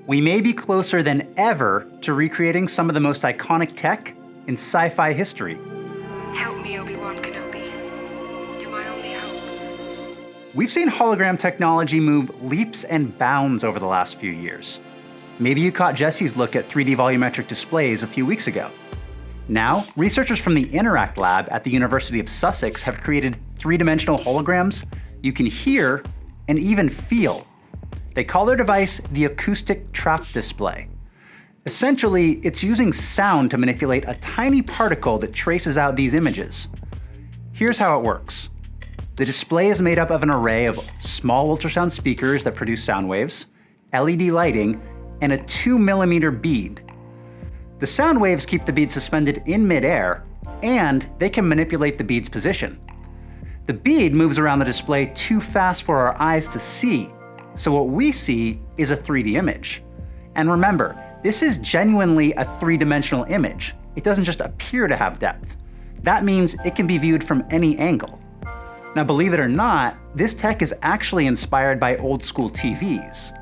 We may be closer than ever to recreating some of the most iconic tech in sci-fi history. Help me, Obi-Wan Kenobi. You're my only hope. We've seen hologram technology move leaps and bounds over the last few years. Maybe you caught Jesse's look at 3D volumetric displays a few weeks ago. Now, researchers from the Interact Lab at the University of Sussex have created three-dimensional holograms you can hear and even feel. They call their device the acoustic trap display. Essentially, it's using sound to manipulate a tiny particle that traces out these images. Here's how it works. The display is made up of an array of small ultrasound speakers that produce sound waves, LED lighting, and a 2mm bead. The sound waves keep the bead suspended in midair, and they can manipulate the bead's position. The bead moves around the display too fast for our eyes to see, so what we see is a 3D image. And remember, this is genuinely a three-dimensional image. It doesn't just appear to have depth. That means it can be viewed from any angle. Now, believe it or not, this tech is actually inspired by old-school TVs.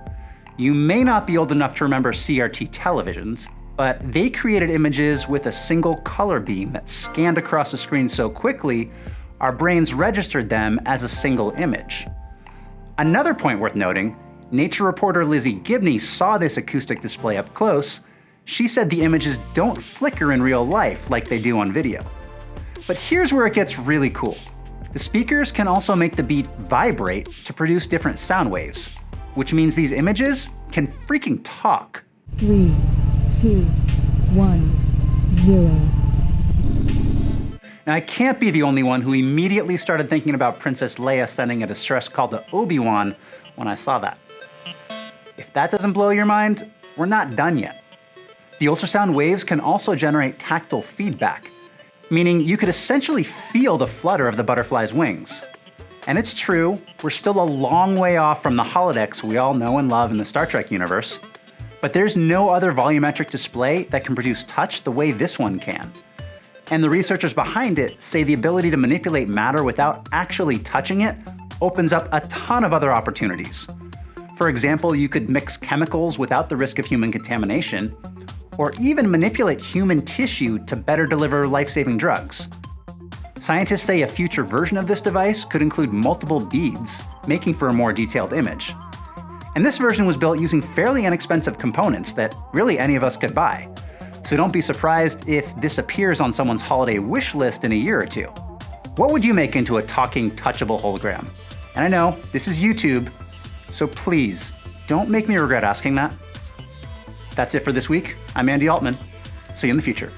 You may not be old enough to remember CRT televisions, but they created images with a single color beam that scanned across the screen so quickly, our brains registered them as a single image. Another point worth noting, Nature reporter Lizzie Gibney saw this acoustic display up close. She said the images don't flicker in real life like they do on video. But here's where it gets really cool. The speakers can also make the bead vibrate to produce different sound waves, which means these images can freaking talk. 3, 2, 1, 0. Now, I can't be the only one who immediately started thinking about Princess Leia sending a distress call to Obi-Wan when I saw that. If that doesn't blow your mind, we're not done yet. The ultrasound waves can also generate tactile feedback, meaning you could essentially feel the flutter of the butterfly's wings. And it's true, we're still a long way off from the holodecks we all know and love in the Star Trek universe, but there's no other volumetric display that can produce touch the way this one can. And the researchers behind it say the ability to manipulate matter without actually touching it opens up a ton of other opportunities. For example, you could mix chemicals without the risk of human contamination, or even manipulate human tissue to better deliver life-saving drugs. Scientists say a future version of this device could include multiple beads, making for a more detailed image. And this version was built using fairly inexpensive components that really any of us could buy. So don't be surprised if this appears on someone's holiday wish list in a year or two. What would you make into a talking, touchable hologram? And I know, this is YouTube, so please, don't make me regret asking that. That's it for this week. I'm Andy Altman. See you in the future.